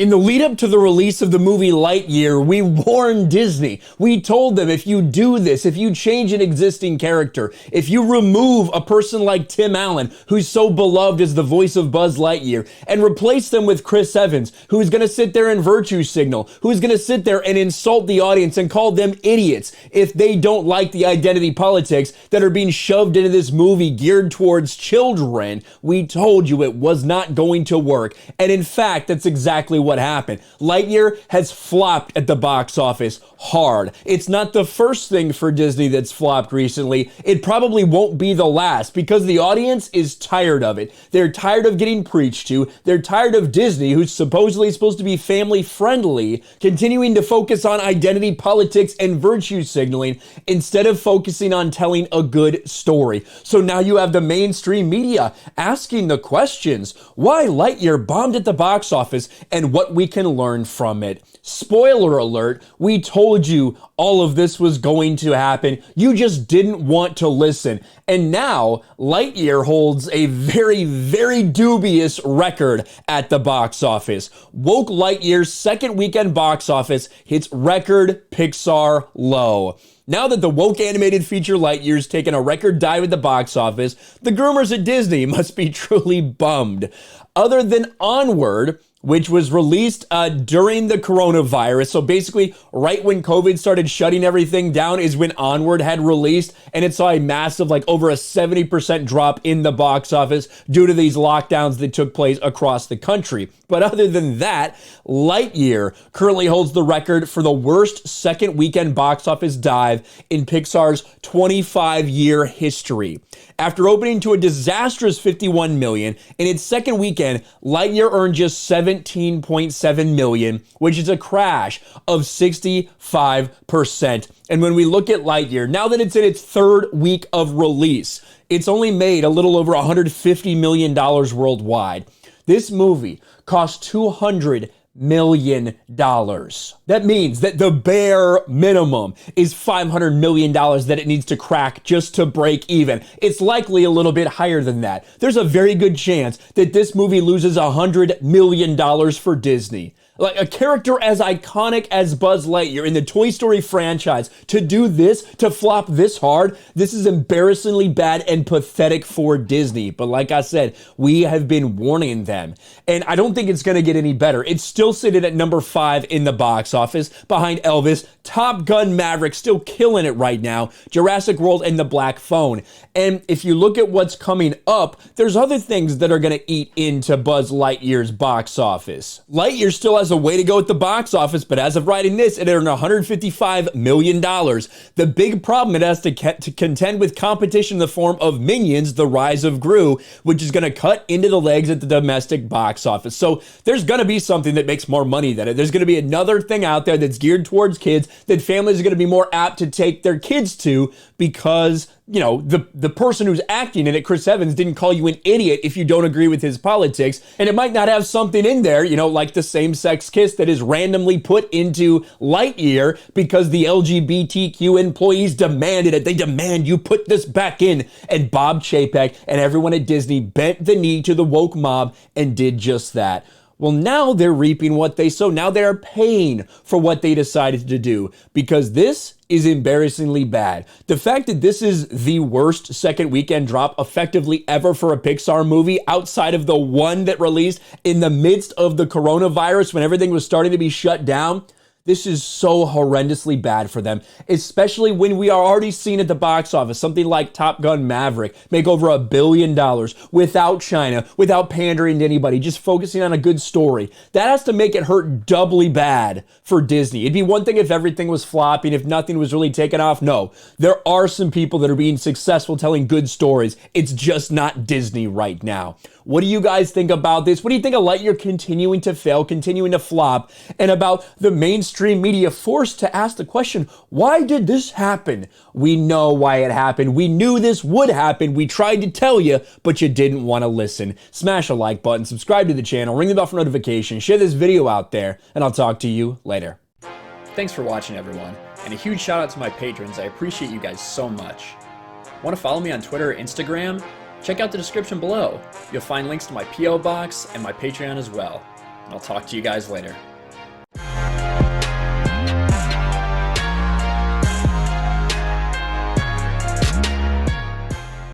In the lead up to the release of the movie Lightyear, we warned Disney. We told them, if you do this, if you change an existing character, if you remove a person like Tim Allen, who's so beloved as the voice of Buzz Lightyear, and replace them with Chris Evans, who is going to sit there and virtue signal, who is going to sit there and insult the audience and call them idiots if they don't like the identity politics that are being shoved into this movie geared towards children, we told you it was not going to work. And in fact, that's exactly what happened. Lightyear has flopped at the box office hard. It's not the first thing for Disney that's flopped recently. It probably won't be the last because the audience is tired of it. They're tired of getting preached to. They're tired of Disney, who's supposedly supposed to be family friendly, continuing to focus on identity politics and virtue signaling instead of focusing on telling a good story. So now you have the mainstream media asking the questions, why Lightyear bombed at the box office and what we can learn from it. Spoiler alert, we told you all of this was going to happen. You just didn't want to listen. And now Lightyear holds a very, very dubious record at the box office. Woke Lightyear's second weekend box office hits record Pixar low. Now that the woke animated feature Lightyear's taken a record dive at the box office, the groomers at Disney must be truly bummed. Other than Onward, which was released during the coronavirus. So basically, right when COVID started shutting everything down is when Onward had released, and it saw a massive, like over a 70% drop in the box office due to these lockdowns that took place across the country. But other than that, Lightyear currently holds the record for the worst second weekend box office dive in Pixar's 25-year history. After opening to a disastrous 51 million, in its second weekend, Lightyear earned just 17.7 million, which is a crash of 65%. And when we look at Lightyear, now that it's in its third week of release, it's only made a little over $150 million worldwide. This movie cost $200 million. That means that the bare minimum is $500 million that it needs to crack just to break even. It's likely a little bit higher than that. There's a very good chance that this movie loses $100 million for Disney. Like a character as iconic as Buzz Lightyear in the Toy Story franchise, to do this, to flop this hard, this is embarrassingly bad and pathetic for Disney. But like I said, we have been warning them. And I don't think it's going to get any better. It's still sitting at number 5 in the box office, behind Elvis, Top Gun Maverick, still killing it right now, Jurassic World, and The Black Phone. And if you look at what's coming up, there's other things that are going to eat into Buzz Lightyear's box office. Lightyear still has a way to go at the box office, but as of writing this, it earned $155 million. The big problem, it has to contend with competition in the form of Minions, The Rise of Gru, which is going to cut into the legs at the domestic box office. So there's going to be something that makes more money than it. There's going to be another thing out there that's geared towards kids that families are going to be more apt to take their kids to because, you know, the person who's acting in it, Chris Evans, didn't call you an idiot if you don't agree with his politics. And it might not have something in there, you know, like the same-sex kiss that is randomly put into Lightyear because the LGBTQ employees demanded it. They demand you put this back in. And Bob Chapek and everyone at Disney bent the knee to the woke mob and did just that. Well, now they're reaping what they sow. Now they're paying for what they decided to do because this is embarrassingly bad. The fact that this is the worst second weekend drop effectively ever for a Pixar movie outside of the one that released in the midst of the coronavirus when everything was starting to be shut down, this is so horrendously bad for them, especially when we are already seeing at the box office something like Top Gun Maverick make over $1 billion without China, without pandering to anybody, just focusing on a good story. That has to make it hurt doubly bad for Disney. It'd be one thing if everything was flopping, if nothing was really taking off. No, there are some people that are being successful telling good stories. It's just not Disney right now. What do you guys think about this? What do you think of Lightyear continuing to fail, continuing to flop, and about the mainstream media forced to ask the question, why did this happen? We know why it happened. We knew this would happen. We tried to tell you, but you didn't want to listen. Smash a like button, subscribe to the channel, ring the bell for notifications, share this video out there, and I'll talk to you later. Thanks for watching, everyone, and a huge shout out to my patrons. I appreciate you guys so much. Want to follow me on Twitter or Instagram? Check out the description below. You'll find links to my P.O. box and my Patreon as well. I'll talk to you guys later.